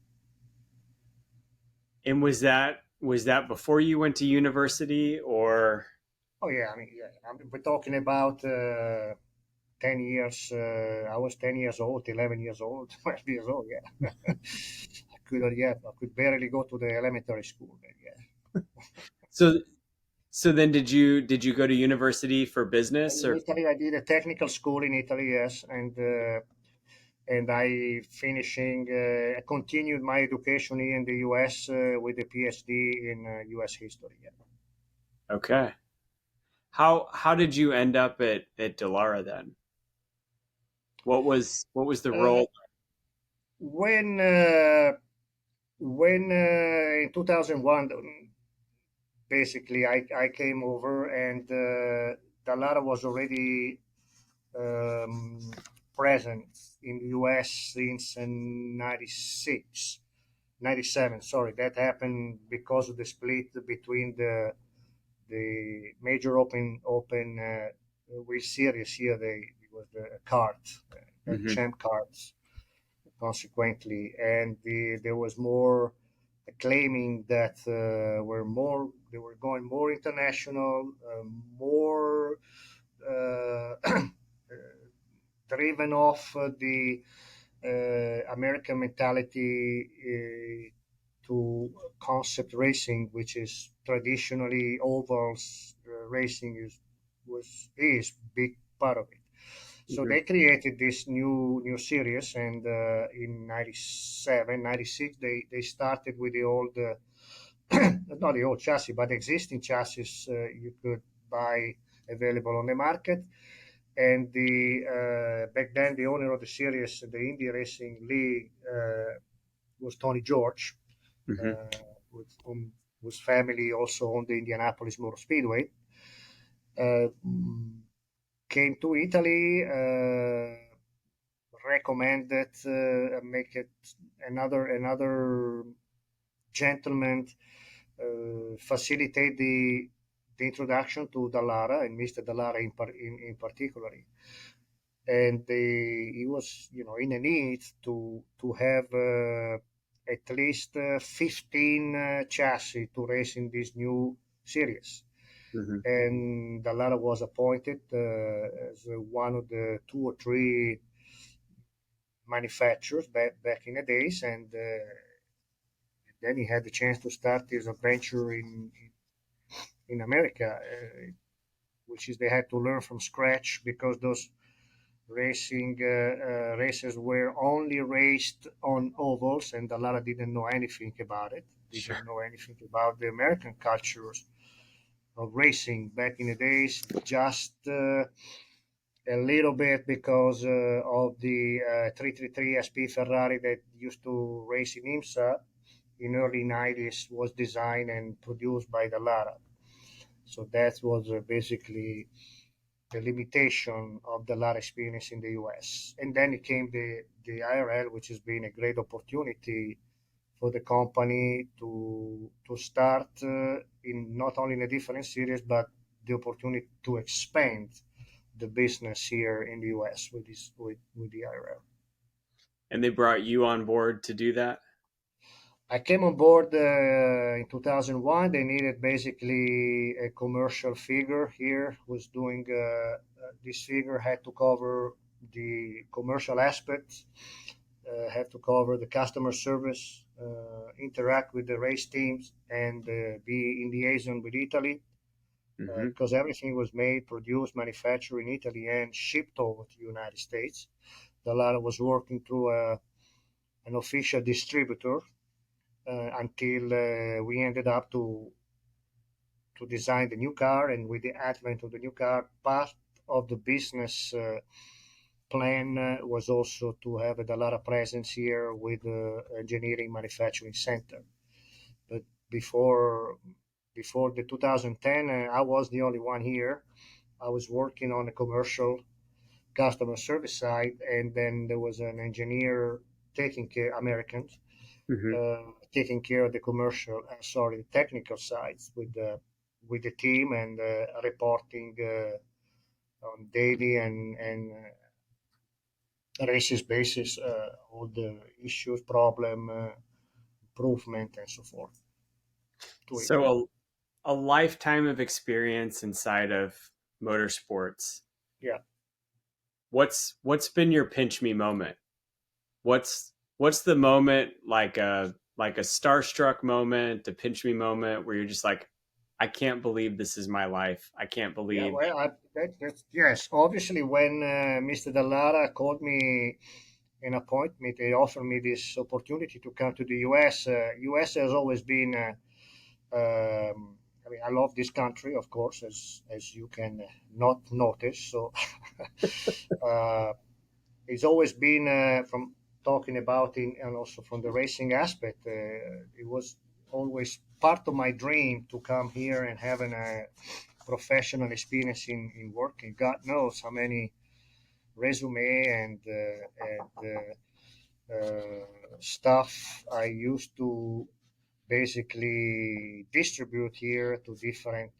And was that before you went to university or Oh yeah, I mean, yeah, we're talking about 10 years. I was 10 years old, 11 years old, 12 years old. Yeah, I could barely go to the elementary school. Then, yeah. so did you go to university for business In or Italy, I did a technical school in Italy, yes, and I continued my education here in the U.S. With a PhD in U.S. history. Yeah. okay. How did you end up at Dallara then? What was the Uh, role? when uh, when in 2001, basically, I came over and Dallara was already um, present in the U.S. since 96. 97, sorry, that happened because of the split between the major open wheel series here. It was the card, the Hmm. champ cards, consequently, and there was more. claiming that they were going more international, more driven off the American mentality to concept racing, which is traditionally ovals racing is big part of it. So Mhm. they created this new series, and in 97, 96, they started with the old, not the old chassis, but existing chassis you could buy available on the market. And the back then the owner of the series, the Indy Racing League, was Tony George, Mhm. uh, with whose family also owned the Indianapolis Motor Speedway. Uh, Came to Italy, recommended make it another gentleman facilitate the introduction to Dallara and Mr. Dallara in particular, and he was in a need to have at least 15 chassis to race in this new series. Mhm. And Dallara was appointed as one of the two or three manufacturers back in the days, and then he had the chance to start his adventure in America, which is they had to learn from scratch because those racing races were only raced on ovals, and Dallara didn't know anything about it. Sure. Didn't know anything about the American cultures of racing back in the days. Just a little bit because of the 333 SP Ferrari that used to race in IMSA in early 90s was designed and produced by Dallara. So that was basically the limitation of the LAR experience in the US. And then it came the IRL, which has been a great opportunity for the company to start in not only in a different series, but the opportunity to expand the business here in the US with the IRL. And they brought you on board to do that? I came on board in 2001. They needed basically a commercial figure here. Was doing this figure had to cover the commercial aspects, have to cover the customer service, interact with the race teams, and be in liaison with Italy Mhm. because everything was made, produced, manufactured in Italy, and shipped over to the United States. Dallara was working through an official distributor until we ended up to design the new car. And with the advent of the new car, part of the business plan was also to have a Dallara presence here with the engineering manufacturing center. But before the 2010, I was the only one here. I was working on the commercial customer service side, and then there was an engineer taking care, Americans, Mhm. taking care of the commercial, sorry, the technical sides with the team and reporting on daily and races basis all the issues, problem, improvement, and so forth to it. So a lifetime of experience inside of motorsports. Yeah. What's been your pinch me moment? What's the moment, like a starstruck moment, a pinch me moment where you're just like, I can't believe this is my life. I can't Yeah, believe. well, that's yes. Obviously, when Mr. Dallara called me an appointment, they offered me this opportunity to come to the U.S. U.S. has always been I mean, I love this country, of course, as you can not notice. So uh, it's always been from talking about it, and also from the racing aspect. It was always part of my dream to come here and having a professional experience in working. God knows how many resume and stuff I used to basically distribute here to different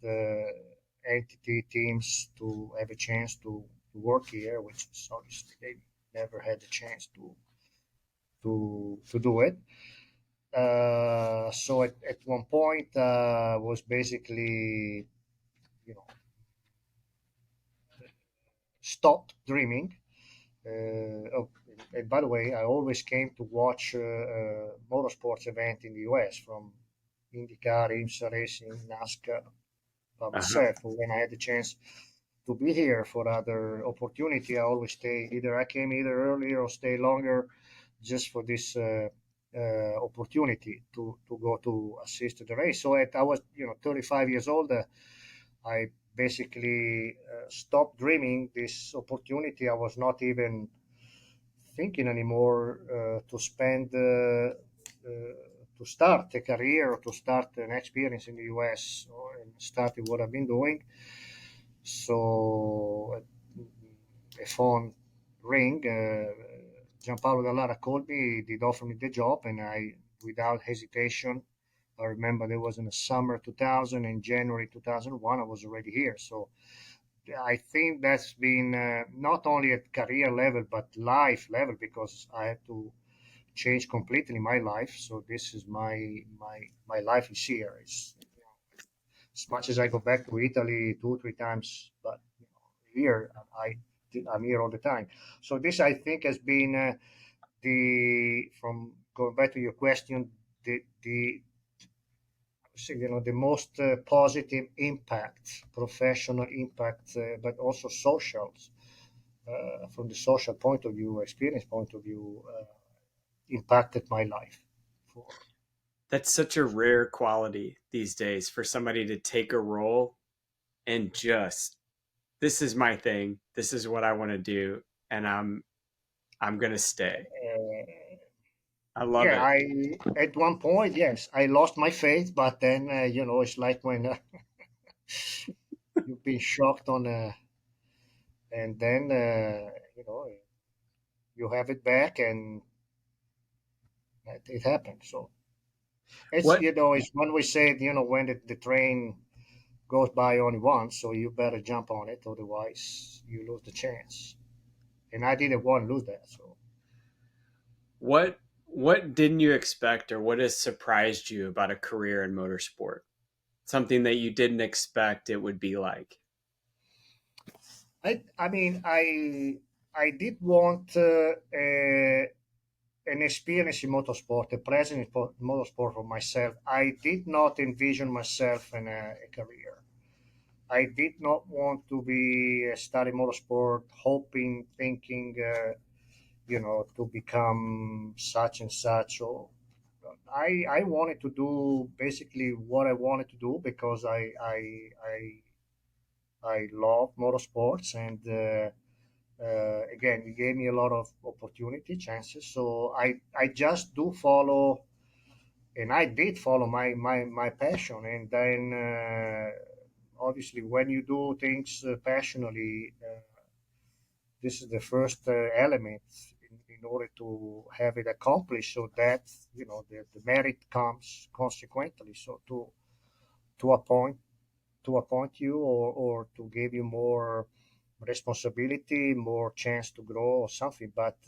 entity teams to have a chance to work here, which is obviously they never had the chance to do it. So at one point, was basically, you know, stopped dreaming. Oh, and by the way, I always came to watch motorsports event in the US, from IndyCar, IMSA racing, NASCAR by Uh-huh. myself. When I had the chance to be here for other opportunity, I always stay. Either I came either earlier or stay longer, just for this opportunity to go to assist to the race. So I was, 35 years old. I basically stopped dreaming this opportunity. I was not even thinking anymore to spend to start a career or to start an experience in the US, and started what I've been doing. So a phone ring. Gianpaolo Dallara called me, did offer me the job, and I, without hesitation, I remember there was in the summer 2000 and January 2001, I was already here. So I think that's been not only at career level but life level, because I had to change completely my life. So this is my life is here. It's, as much as I go back to Italy 2 3 times, but here I'm here all the time. So this, I think, has been the from going back to your question, the the most positive impact, professional impact, but also social, from the social point of view, experience point of view, impacted my life. For That's such a rare quality these days for somebody to take a role and just, this is my thing. This is what I want to do, and I'm going to stay. uh, I love yeah, it. I at one point, yes, I lost my faith, but then it's like when you've been shocked on, and then you have it back, and it happens. So it's What it's when we say, when the train goes by only once, so you better jump on it, otherwise you lose the chance. And I didn't want to lose that. So what didn't you expect, or what has surprised you about a career in motorsport? Something that you didn't expect it would be like. I mean, I did want an experience in motorsport, a presence in motorsport for myself. I did not envision myself in a career. I did not want to be study motorsport, hoping, thinking, to become such and such. Or I wanted to do basically what I wanted to do, because I love motorsports, and again, it gave me a lot of opportunity, chances. So I just do follow, and I did follow my passion. And then obviously, when you do things passionately, this is the first element in order to have it accomplished. So that the merit comes consequently. So to appoint you, or to give you more responsibility, more chance to grow or something. But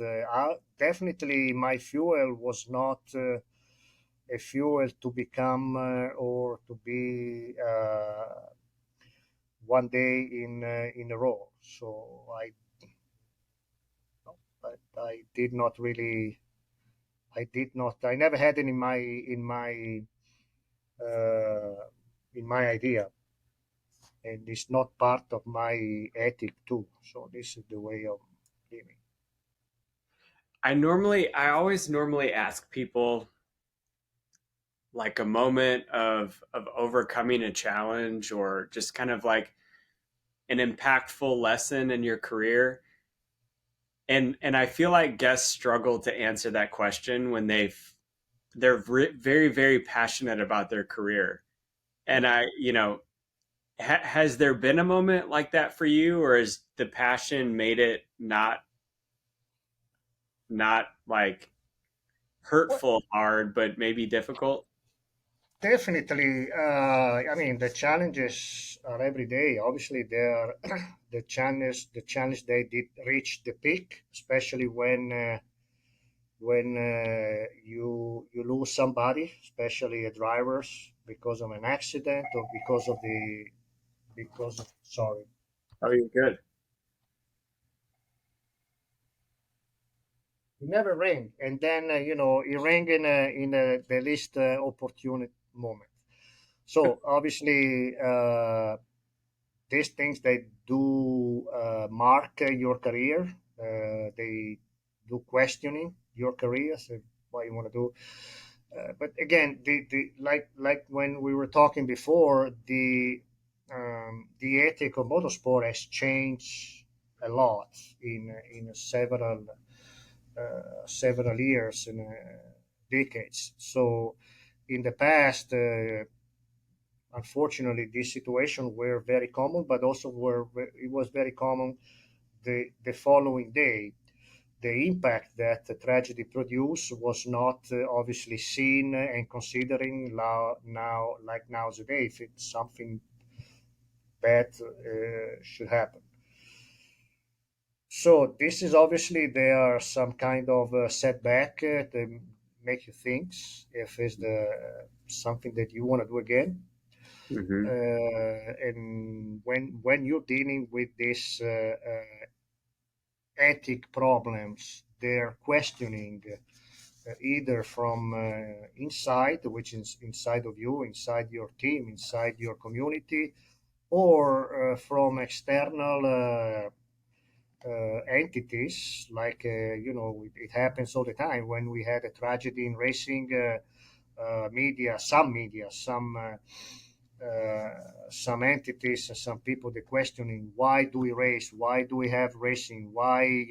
definitely my fuel was not a fuel to become or to be one day in a row. So I did not really. I did not. I never had it uh, in my idea, and it's not part of my ethic too. So this is the way of living. I always normally ask people like a moment of overcoming a challenge, or just kind of like an impactful lesson in your career. And I feel like guests struggle to answer that question when they're very very passionate about their career. And has there been a moment like that for you, or has the passion made it not like Well, hurtful hard, but maybe difficult? definitely. I mean, the challenges are every day. Obviously, they are the challenge they did reach the peak, especially when you lose somebody, especially a drivers, because of an accident or because of sorry. Oh, you're good. It never rang, and then it rang in the least opportune moment. So obviously, these things they do mark your career. They do questioning your career, so what you want to do. But again, like when we were talking before, the ethic of motorsport has changed a lot in several years and decades. So in the past, unfortunately, these situations were very common, but also it was very common the following day. The impact that the tragedy produced was not obviously seen and considering now like nowadays if it's something bad should happen. So this is obviously there are some kind of setback that make you think if it's the something that you want to do again. Hmm. And when you're dealing with these ethic problems, they're questioning either from inside, which is inside of you, inside your team, inside your community, or from external entities. Like it happens all the time when we had a tragedy in racing. Media, some entities, some people, they questioning why do we race, why do we have racing, why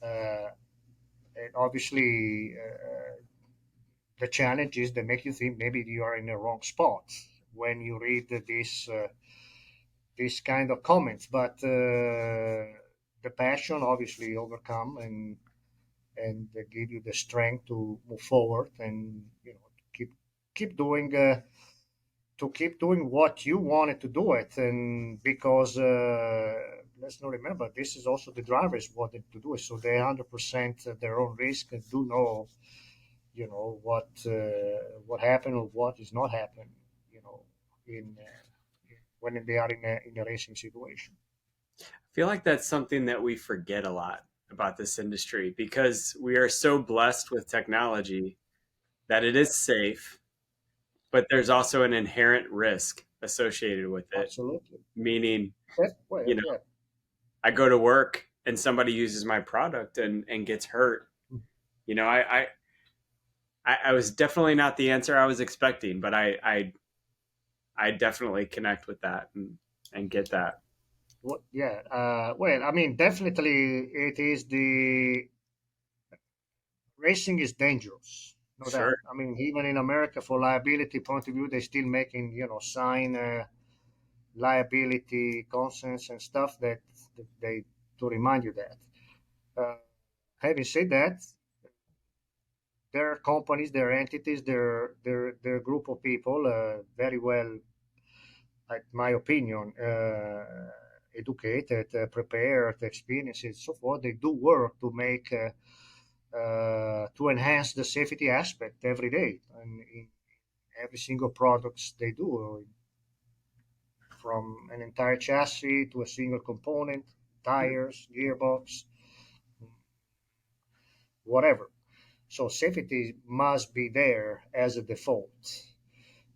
uh, and obviously the challenge is they make you think maybe you are in the wrong spot when you read this kind of comments. But the passion obviously overcome and they give you the strength to move forward and keep doing what you wanted to do it. And because let's not remember this is also the drivers wanted to do it, so they 100% at their own risk and do know what happened or what is not happening, in when they are in a racing situation. I feel like that's something that we forget a lot about this industry because we are so blessed with technology that it is safe, but there's also an inherent risk associated with it. Absolutely. Meaning, Well, you know, yeah. I go to work and somebody uses my product and gets hurt. You know, I was definitely not the answer I was expecting, but I definitely connect with that and get that. Yeah. Well, I mean, definitely it is the racing is dangerous, no Sure. doubt. I mean, even in America, for liability point of view, they're still making, sign liability consents and stuff that they to remind you that. Uh, Having said that, there are companies, there are entities, there are group of people, very well, in my opinion, educated, prepared, experienced, and so forth. They do work to make to enhance the safety aspect every day, and in every single products they do, from an entire chassis to a single component, tires, gearbox, whatever. So safety must be there as a default.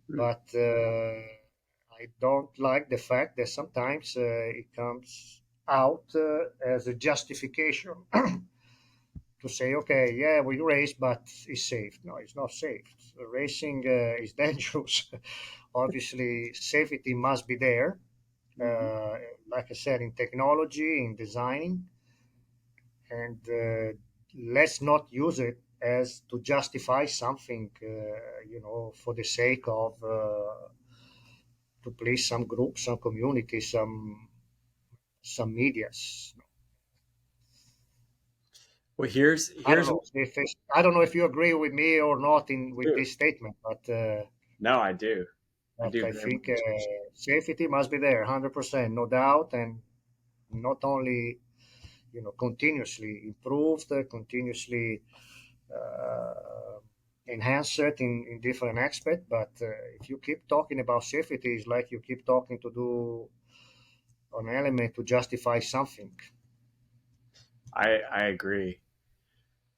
But I don't like the fact that sometimes it comes out as a justification to say, okay, yeah, we race, but it's safe. No, it's not safe. Racing is dangerous. Obviously, safety must be there. Mhm. Like I said, in technology, in designing, and let's not use it as to justify something, for the sake of to please some group, some community, some medias. Well, here's I don't here's know what if I don't know if you agree with me or not in I with do. this statement, No, I do. I but do I very think much. safety must be there, 100%, no doubt, and not only continuously improved, continuously uh, enhance it in different aspects. But if you keep talking about safety, it's like you keep talking to do an element to justify something. I agree.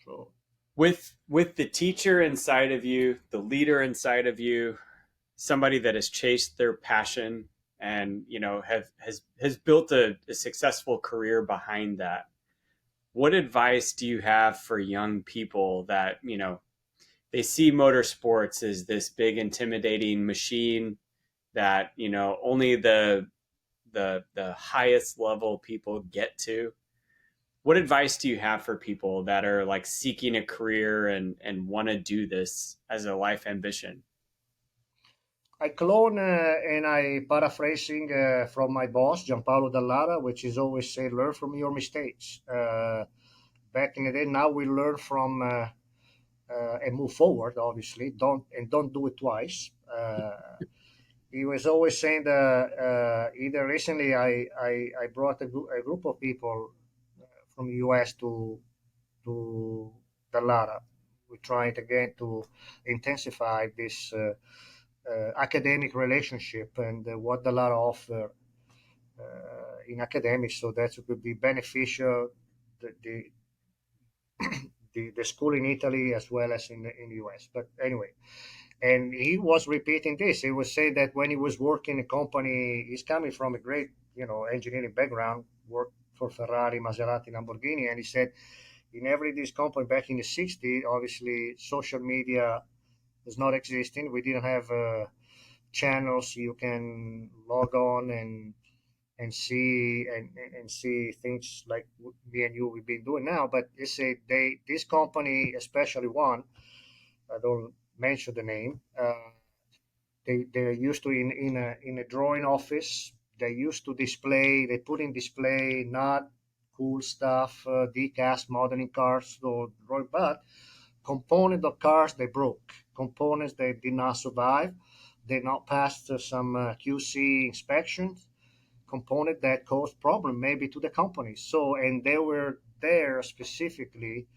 So With the teacher inside of you, the leader inside of you, somebody that has chased their passion and has built a successful career behind that. What advice do you have for young people that they see motorsports as this big intimidating machine that only the highest level people get to? What advice do you have for people that are like seeking a career and want to do this as a life ambition? I clone and I paraphrasing from my boss, Gianpaolo Dallara, which is always say, learn from your mistakes. Back in the day, now we learn from and move forward. Obviously, don't do it twice. He was always saying that either recently I brought a group of people from the US to Dallara. We tried again to intensify this academic relationship and what Dallara offer in academics, so that it could be beneficial the, the the school in Italy as well as in the US. But anyway, and he was repeating this. He was saying that when he was working in a company, he's coming from a great engineering background, worked for Ferrari, Maserati, Lamborghini, and he said in every this company back in the 60s, obviously social media was not existing. We didn't have channels you can log on and see things like me and you we've been doing now. But they say this company, especially one, I don't mention the name. They're used to in a drawing office. They used to display. They put in display not cool stuff, decast modeling cars or drawing, but component of cars they broke, components they did not survive, they not passed some QC inspections, component that caused problem maybe to the company. So and they were there specifically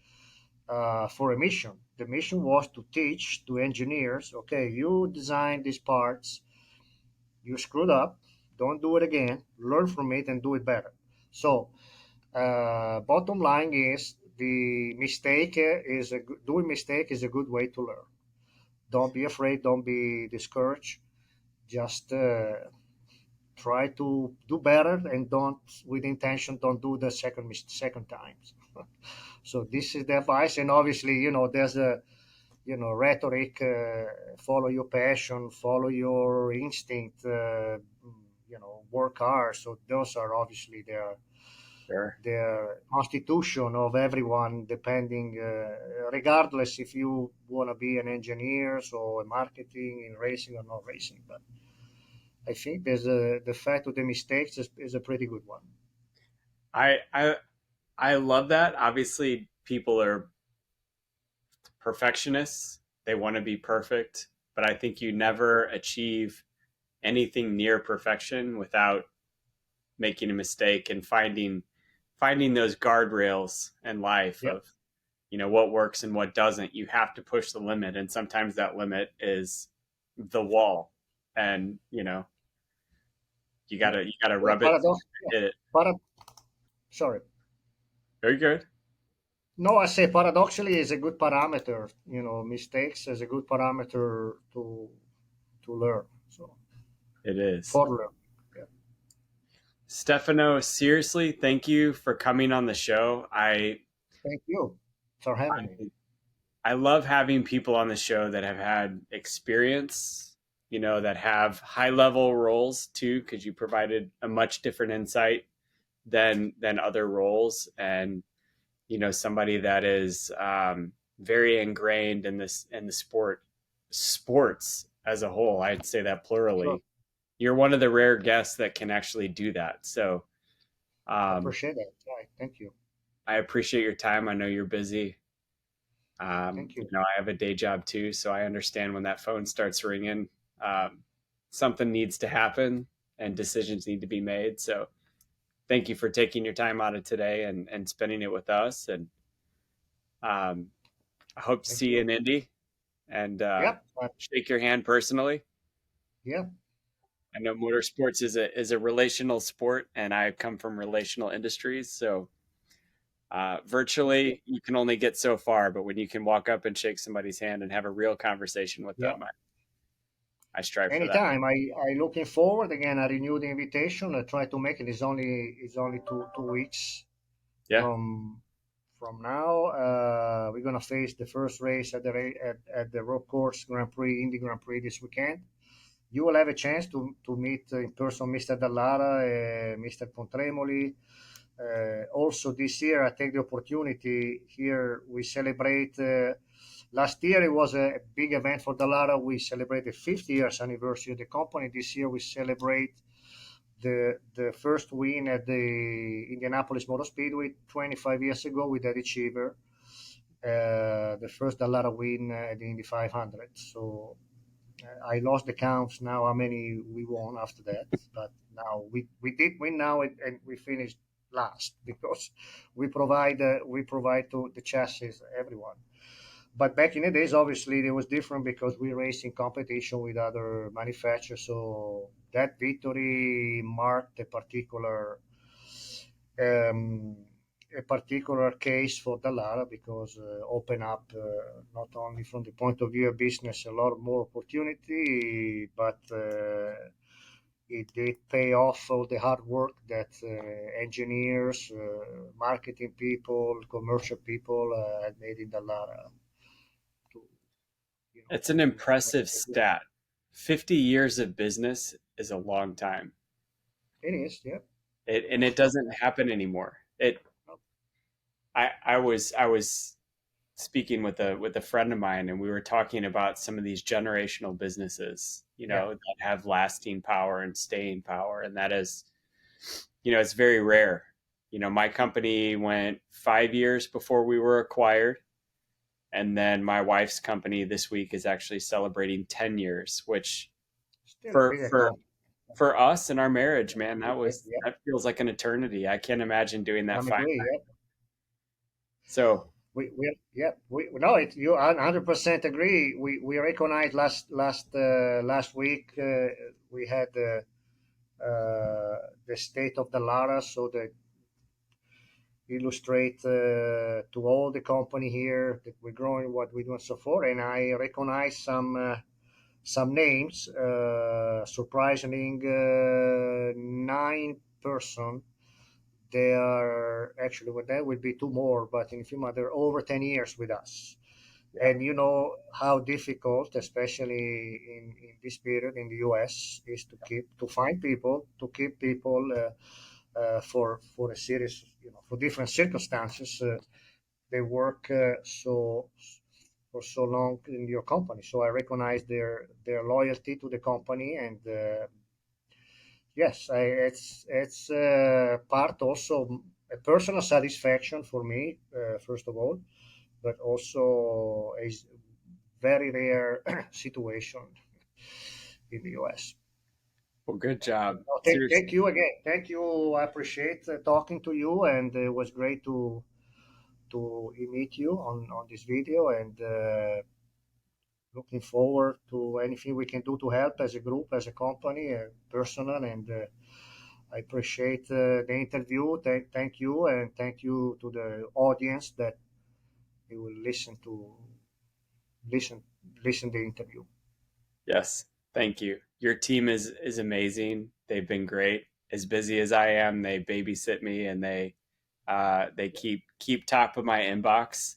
for a mission. The mission was to teach to engineers, okay, you designed these parts, you screwed up, don't do it again, learn from it and do it better. So bottom line is the mistake doing mistake is a good way to learn. Don't be afraid, don't be discouraged, just try to do better and don't with intention don't do the second times. So this is the advice, and obviously there's a rhetoric, follow your passion, follow your instinct, work hard. So those are obviously Sure. the constitution of everyone, depending, regardless if you want to be an engineer or a marketing in racing or not racing. But I think the fact of the mistakes is a pretty good one. I I I love that. Obviously, people are perfectionists. They want to be perfect, but I think you never achieve anything near perfection without making a mistake and finding those guardrails in life Yep. of what works and what doesn't. You have to push the limit, and sometimes that limit is the wall, and Yep. you gotta Yeah. rub it, Yeah. hit it. Para- Sorry. Very good. No, I say paradoxically is a good parameter. Mistakes is a good parameter to learn. So It is. for learn. Yeah. Stefano, seriously, thank you for coming on the show. Thank you for having me. I love having people on the show that have had experience, that have high level roles too, because you provided a much different insight than other roles, and somebody that is very ingrained in the sports as a whole. I'd say that Sure. plurally. You're one of the rare guests that can actually do that. So um, Appreciate that. Right. Thank you. I appreciate your time. I know you're busy. Thank you. I have a day job too, so I understand when that phone starts ringing, um, something needs to happen and decisions need to be made. So thank you for taking your time out of today and spending it with us. And I hope to Thank see you you. in Indy. and Yep. shake your hand personally. Yeah. I know motorsports is a relational sport, and I come from relational industries, so virtually you can only get so far. But when you can walk up and shake somebody's hand and have a real conversation with Yeah. them, I strive for that. Anytime. I looking forward again. I renew the invitation. I try to make it. It's only 2 weeks Yeah, from now. We're gonna face the first race at the road course Grand Prix, Indy Grand Prix this weekend. You will have a chance to meet in person Mr. Dallara, Mr. Pontremoli. Also, this year, I take the opportunity here. We celebrate. Last year, it was a big event for Dallara. We celebrated 50 years anniversary of the company. This year, we celebrate the first win at the Indianapolis Motor Speedway 25 years ago with Eddie Cheever. The first Dallara win at the Indy 500. So I lost the counts now how many we won after that, but now we did win now and we finished last because we provide to the chassis everyone. But back in the days, obviously, it was different because we raced in competition with other manufacturers. So that victory marked um, a particular case for Dallara because open up not only from the point of view of business a lot more opportunity, but it did pay off all the hard work that engineers, marketing people, commercial people had made in Dallara to, it's an to make impressive it good. stat. 50 years of business is a long time. It is, yeah. And it doesn't happen anymore. I was speaking with a friend of mine, and we were talking about some of these generational businesses, Yeah, that have lasting power and staying power, and that is, it's very rare. My company went 5 years before we were acquired, and then my wife's company this week is actually celebrating 10 years, which still a for big for accomplishment. for us and our marriage, man, Yeah, that feels like an eternity. I can't imagine doing that I'm five. agree. Yeah. So We yeah we no it you 100% agree. We recognized last week we had the state of the Lara, so that illustrate to all the company here that we're growing, what we're doing so far, and I recognize some names. Surprising, 9 person. They are actually, well, that would be two more, but in FEMA, they're over 10 years with us. yeah, And you know how difficult, especially in this period in the US, is to find people, to keep people for a series, for different circumstances. They work for so long in your company. So I recognize their loyalty to the company, and yes, it's part also a personal satisfaction for me, first of all, but also a very rare situation in the US. well, good job. No, thank Seriously. you again. Thank you. I appreciate talking to you, and it was great to meet you on this video, and looking forward to anything we can do to help as a group, as a company, personal, and I appreciate the interview. Thank you, and thank you to the audience that you will listen listen the interview. Yes, thank you. Your team is amazing. They've been great. As busy as I am, they babysit me, and they keep top of my inbox.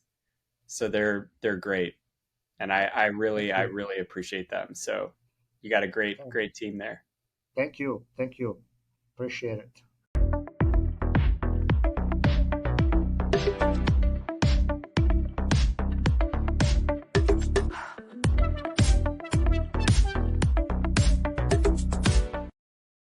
So they're great, and I Okay. really appreciate them. So you got a Thank great team there. thank you. Thank you. Appreciate it.